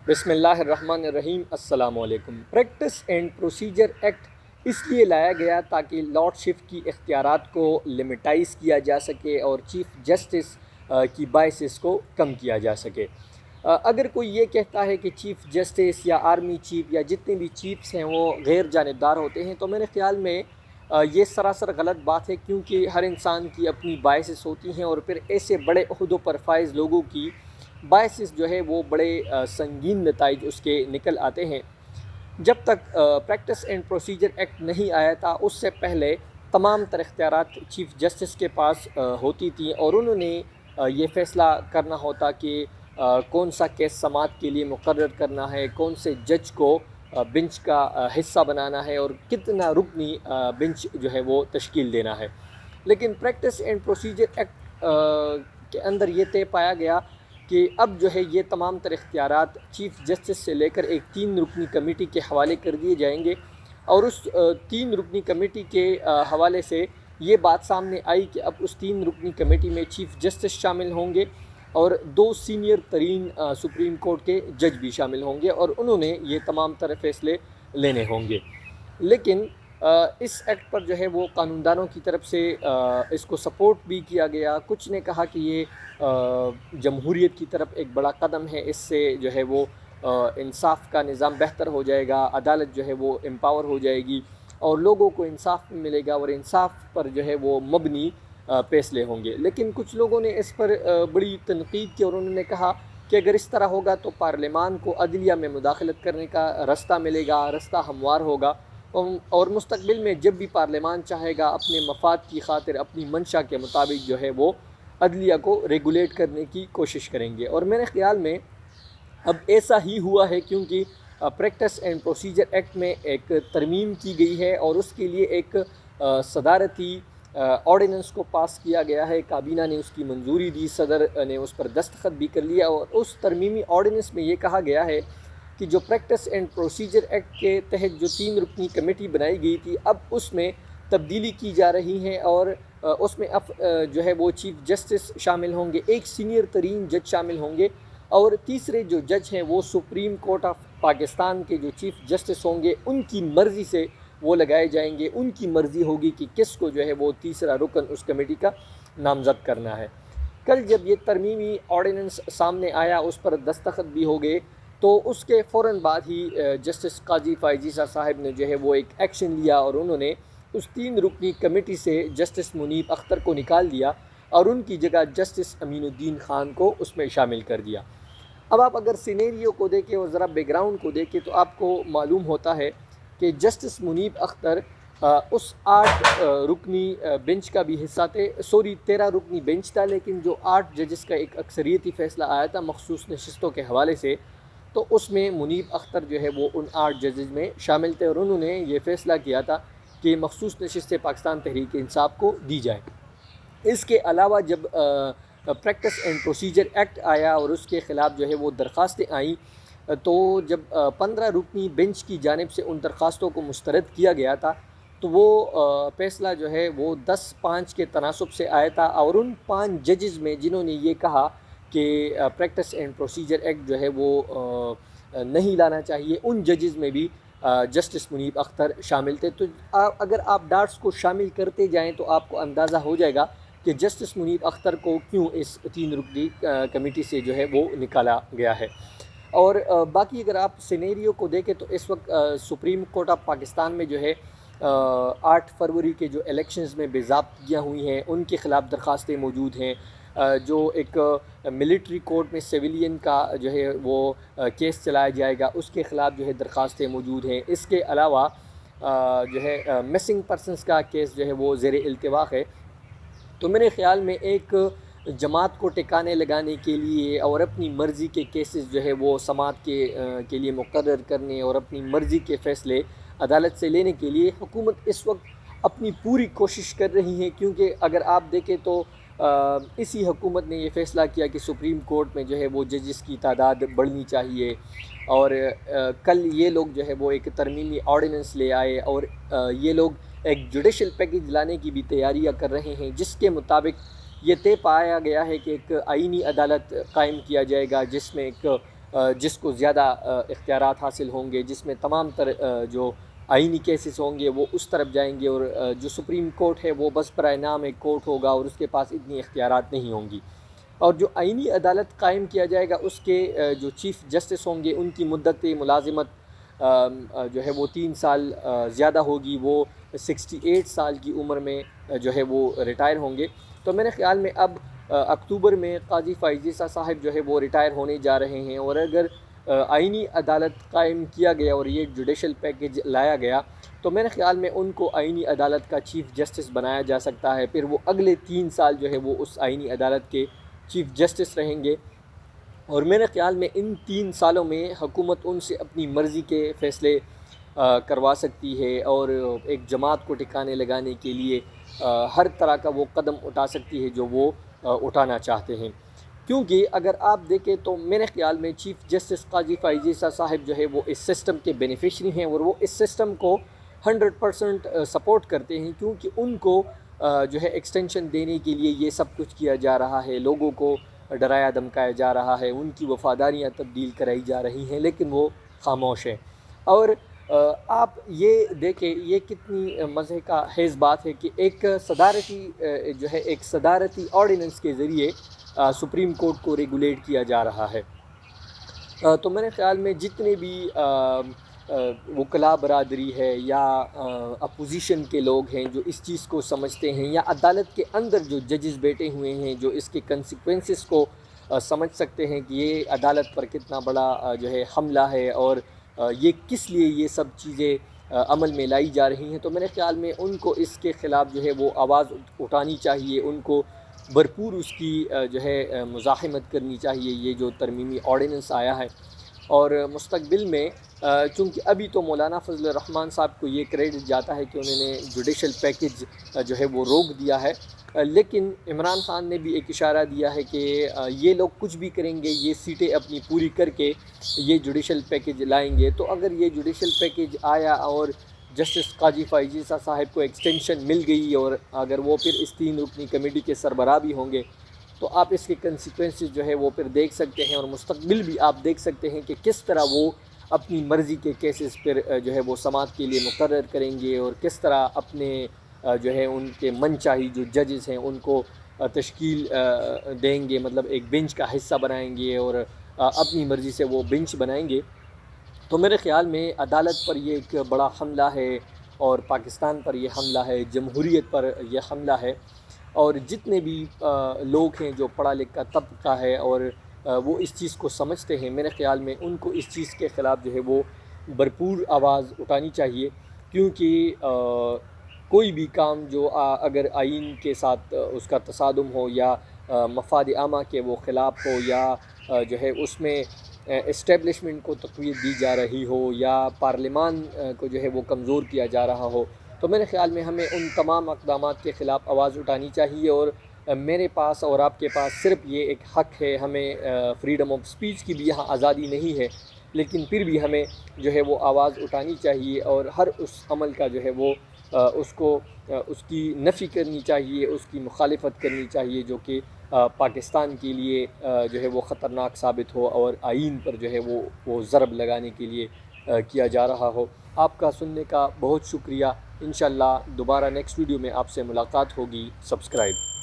بسم اللہ الرحمن الرحیم۔ السلام علیکم۔ پریکٹس اینڈ پروسیجر ایکٹ اس لیے لایا گیا تاکہ لارڈشپ کی اختیارات کو لمٹائز کیا جا سکے اور چیف جسٹس کی بائسز کو کم کیا جا سکے۔ اگر کوئی یہ کہتا ہے کہ چیف جسٹس یا آرمی چیف یا جتنے بھی چیفس ہیں وہ غیر جانبدار ہوتے ہیں، تو میرے خیال میں یہ سراسر غلط بات ہے، کیونکہ ہر انسان کی اپنی بائسز ہوتی ہیں اور پھر ایسے بڑے عہدوں پر فائز لوگوں کی بائسز جو ہے وہ بڑے سنگین نتائج اس کے نکل آتے ہیں۔ جب تک پریکٹس اینڈ پروسیجر ایکٹ نہیں آیا تھا، اس سے پہلے تمام تر اختیارات چیف جسٹس کے پاس ہوتی تھیں اور انہوں نے یہ فیصلہ کرنا ہوتا کہ کون سا کیس سماعت کے لیے مقرر کرنا ہے، کون سے جج کو بنچ کا حصہ بنانا ہے اور کتنا رکنی بنچ جو ہے وہ تشکیل دینا ہے۔ لیکن پریکٹس اینڈ پروسیجر ایکٹ کے اندر یہ طے پایا گیا کہ اب جو ہے یہ تمام تر اختیارات چیف جسٹس سے لے کر ایک 3 رکنی کمیٹی کے حوالے کر دیے جائیں گے، اور اس 3 رکنی کمیٹی کے حوالے سے یہ بات سامنے آئی کہ اب اس 3 رکنی کمیٹی میں چیف جسٹس شامل ہوں گے اور 2 سینئر ترین سپریم کورٹ کے جج بھی شامل ہوں گے، اور انہوں نے یہ تمام تر فیصلے لینے ہوں گے۔ لیکن اس ایکٹ پر جو ہے وہ قانوندانوں کی طرف سے اس کو سپورٹ بھی کیا گیا۔ کچھ نے کہا کہ یہ جمہوریت کی طرف ایک بڑا قدم ہے، اس سے جو ہے وہ انصاف کا نظام بہتر ہو جائے گا، عدالت جو ہے وہ امپاور ہو جائے گی اور لوگوں کو انصاف ملے گا اور انصاف پر جو ہے وہ مبنی فیصلے ہوں گے۔ لیکن کچھ لوگوں نے اس پر بڑی تنقید کی اور انہوں نے کہا کہ اگر اس طرح ہوگا تو پارلیمان کو عدلیہ میں مداخلت کرنے کا رستہ ملے گا، رستہ ہموار ہوگا، اور مستقبل میں جب بھی پارلیمان چاہے گا اپنے مفاد کی خاطر اپنی منشا کے مطابق جو ہے وہ عدلیہ کو ریگولیٹ کرنے کی کوشش کریں گے۔ اور میرے خیال میں اب ایسا ہی ہوا ہے، کیونکہ پریکٹس اینڈ پروسیجر ایکٹ میں ایک ترمیم کی گئی ہے اور اس کے لیے ایک صدارتی آرڈیننس کو پاس کیا گیا ہے، کابینہ نے اس کی منظوری دی، صدر نے اس پر دستخط بھی کر لیا، اور اس ترمیمی آرڈیننس میں یہ کہا گیا ہے کہ جو پریکٹس اینڈ پروسیجر ایکٹ کے تحت جو 3 رکنی کمیٹی بنائی گئی تھی، اب اس میں تبدیلی کی جا رہی ہے اور اس میں جو ہے وہ چیف جسٹس شامل ہوں گے، ایک سینئر ترین جج شامل ہوں گے، اور تیسرے جو جج ہیں وہ سپریم کورٹ آف پاکستان کے جو چیف جسٹس ہوں گے ان کی مرضی سے وہ لگائے جائیں گے، ان کی مرضی ہوگی کہ کس کو جو ہے وہ تیسرا رکن اس کمیٹی کا نامزد کرنا ہے۔ کل جب یہ ترمیمی آرڈیننس سامنے آیا، اس پر دستخط بھی ہو گئے، تو اس کے فوراً بعد ہی جسٹس قاضی فائزیزہ صاحب نے جو ہے وہ ایک ایکشن لیا اور انہوں نے اس 3 رکنی کمیٹی سے جسٹس منیب اختر کو نکال دیا اور ان کی جگہ جسٹس امین الدین خان کو اس میں شامل کر دیا۔ اب آپ اگر سینیریو کو دیکھیں اور ذرا بیک گراؤنڈ کو دیکھیں تو آپ کو معلوم ہوتا ہے کہ جسٹس منیب اختر اس 8 رکنی بنچ کا بھی حصہ تھے، 13 رکنی بنچ تھا، لیکن جو 8 ججز کا ایک اکثریتی فیصلہ آیا تھا مخصوص نشستوں کے حوالے سے، تو اس میں منیب اختر جو ہے وہ ان 8 ججز میں شامل تھے اور انہوں نے یہ فیصلہ کیا تھا کہ مخصوص نشستیں پاکستان تحریک انصاف کو دی جائے۔ اس کے علاوہ جب پریکٹس اینڈ پروسیجر ایکٹ آیا اور اس کے خلاف جو ہے وہ درخواستیں آئیں، تو جب 15 رکنی بنچ کی جانب سے ان درخواستوں کو مسترد کیا گیا تھا، تو وہ فیصلہ جو ہے وہ 10-5 کے تناسب سے آیا تھا، اور ان 5 ججز میں جنہوں نے یہ کہا کہ پریکٹس اینڈ پروسیجر ایکٹ جو ہے وہ نہیں لانا چاہیے، ان ججز میں بھی جسٹس منیب اختر شامل تھے۔ تو اگر آپ ڈاٹس کو شامل کرتے جائیں تو آپ کو اندازہ ہو جائے گا کہ جسٹس منیب اختر کو کیوں اس 3 رکنی کمیٹی سے جو ہے وہ نکالا گیا ہے۔ اور باقی اگر آپ سینیریو کو دیکھیں تو اس وقت سپریم کورٹ آف پاکستان میں جو ہے 8 فروری کے جو الیکشنز میں بے ضابطگیاں ہوئی ہیں ان کے خلاف درخواستیں موجود ہیں، جو ایک ملٹری کورٹ میں سیویلین کا جو ہے وہ کیس چلایا جائے گا اس کے خلاف جو ہے درخواستیں موجود ہیں۔ اس کے علاوہ جو ہے مسنگ پرسنز کا کیس جو ہے وہ زیر التوا ہے۔ تو میرے خیال میں ایک جماعت کو ٹکانے لگانے کے لیے اور اپنی مرضی کے کیسز جو ہے وہ سماعت کے لیے مقرر کرنے اور اپنی مرضی کے فیصلے عدالت سے لینے کے لیے حکومت اس وقت اپنی پوری کوشش کر رہی ہے، کیونکہ اگر آپ دیکھیں تو اسی حکومت نے یہ فیصلہ کیا کہ سپریم کورٹ میں جو ہے وہ ججز کی تعداد بڑھنی چاہیے، اور کل یہ لوگ جو ہے وہ ایک ترمیمی آرڈیننس لے آئے اور یہ لوگ ایک جوڈیشل پیکیج لانے کی بھی تیاریاں کر رہے ہیں، جس کے مطابق یہ طے پایا گیا ہے کہ ایک آئینی عدالت قائم کیا جائے گا، جس میں ایک جس کو زیادہ اختیارات حاصل ہوں گے، جس میں تمام تر جو آئینی کیسز ہوں گے وہ اس طرف جائیں گے، اور جو سپریم کورٹ ہے وہ بس برائے نام ایک کورٹ ہوگا اور اس کے پاس اتنی اختیارات نہیں ہوں گی۔ اور جو آئینی عدالت قائم کیا جائے گا اس کے جو چیف جسٹس ہوں گے ان کی مدت ملازمت جو ہے وہ 3 سال زیادہ ہوگی، وہ 68 سال کی عمر میں جو ہے وہ ریٹائر ہوں گے۔ تو میرے خیال میں اب اکتوبر میں قاضی فائز عیسیٰ صاحب جو ہے وہ ریٹائر ہونے جا رہے ہیں، اور اگر آئینی عدالت قائم کیا گیا اور یہ جوڈیشل پیکیج لایا گیا تو میرے خیال میں ان کو آئینی عدالت کا چیف جسٹس بنایا جا سکتا ہے۔ پھر وہ اگلے 3 سال جو ہے وہ اس آئینی عدالت کے چیف جسٹس رہیں گے، اور میرے خیال میں ان 3 سالوں میں حکومت ان سے اپنی مرضی کے فیصلے کروا سکتی ہے، اور ایک جماعت کو ٹھکانے لگانے کے لیے ہر طرح کا وہ قدم اٹھا سکتی ہے جو وہ اٹھانا چاہتے ہیں۔ کیونکہ اگر آپ دیکھیں تو میرے خیال میں چیف جسٹس قاضی فائز عیسیٰ صاحب جو ہے وہ اس سسٹم کے بینیفیشری ہیں، اور وہ اس سسٹم کو 100% سپورٹ کرتے ہیں، کیونکہ ان کو جو ہے ایکسٹینشن دینے کے لیے یہ سب کچھ کیا جا رہا ہے، لوگوں کو ڈرایا دھمکایا جا رہا ہے، ان کی وفاداریاں تبدیل کرائی جا رہی ہیں، لیکن وہ خاموش ہیں۔ اور آپ یہ دیکھیں یہ کتنی مزے کا خیز بات ہے کہ ایک صدارتی آرڈیننس کے ذریعے سپریم کورٹ کو ریگولیٹ کیا جا رہا ہے۔ تو میرے خیال میں جتنے بھی وکلاء برادری ہے یا اپوزیشن کے لوگ ہیں جو اس چیز کو سمجھتے ہیں، یا عدالت کے اندر جو ججز بیٹھے ہوئے ہیں جو اس کے کنسیکوینسز کو سمجھ سکتے ہیں کہ یہ عدالت پر کتنا بڑا جو ہے حملہ ہے، اور یہ کس لیے یہ سب چیزیں عمل میں لائی جا رہی ہیں، تو میرے خیال میں ان کو اس کے خلاف جو ہے وہ آواز اٹھانی چاہیے، ان کو بھرپور اس کی جو ہے مزاحمت کرنی چاہیے، یہ جو ترمیمی آرڈیننس آیا ہے۔ اور مستقبل میں چونکہ ابھی تو مولانا فضل الرحمان صاحب کو یہ کریڈٹ جاتا ہے کہ انہوں نے جوڈیشل پیکیج جو ہے وہ روک دیا ہے، لیکن عمران خان نے بھی ایک اشارہ دیا ہے کہ یہ لوگ کچھ بھی کریں گے، یہ سیٹیں اپنی پوری کر کے یہ جوڈیشل پیکیج لائیں گے۔ تو اگر یہ جوڈیشل پیکیج آیا اور جسٹس قاضی فائز عیسیٰ صاحب کو ایکسٹینشن مل گئی، اور اگر وہ پھر اس 3 رکنی کمیٹی کے سربراہ بھی ہوں گے، تو آپ اس کے کنسیکوینسز جو ہے وہ پھر دیکھ سکتے ہیں، اور مستقبل بھی آپ دیکھ سکتے ہیں کہ کس طرح وہ اپنی مرضی کے کیسز پھر جو ہے وہ سماعت کے لیے مقرر کریں گے، اور کس طرح اپنے جو ہے ان کے من چاہی جو ججز ہیں ان کو تشکیل دیں گے، مطلب ایک بینچ کا حصہ بنائیں گے اور اپنی مرضی سے وہ بینچ بنائیں گے۔ تو میرے خیال میں عدالت پر یہ ایک بڑا حملہ ہے، اور پاکستان پر یہ حملہ ہے، جمہوریت پر یہ حملہ ہے، اور جتنے بھی لوگ ہیں جو پڑھا لکھا طبقہ ہے اور وہ اس چیز کو سمجھتے ہیں، میرے خیال میں ان کو اس چیز کے خلاف جو ہے وہ بھرپور آواز اٹھانی چاہیے، کیونکہ کوئی بھی کام جو اگر آئین کے ساتھ اس کا تصادم ہو، یا مفاد عامہ کے وہ خلاف ہو، یا جو ہے اس میں اسٹیبلشمنٹ کو تقویت دی جا رہی ہو، یا پارلیمان کو جو ہے وہ کمزور کیا جا رہا ہو، تو میرے خیال میں ہمیں ان تمام اقدامات کے خلاف آواز اٹھانی چاہیے۔ اور میرے پاس اور آپ کے پاس صرف یہ ایک حق ہے، ہمیں فریڈم آف سپیچ کی بھی یہاں آزادی نہیں ہے، لیکن پھر بھی ہمیں جو ہے وہ آواز اٹھانی چاہیے، اور ہر اس عمل کا جو ہے وہ اس کی نفی کرنی چاہیے، اس کی مخالفت کرنی چاہیے، جو کہ پاکستان کے لیے جو ہے وہ خطرناک ثابت ہو، اور آئین پر جو ہے وہ ضرب لگانے کے لیے کیا جا رہا ہو۔ آپ کا سننے کا بہت شکریہ۔ انشاءاللہ دوبارہ نیکسٹ ویڈیو میں آپ سے ملاقات ہوگی۔ سبسکرائب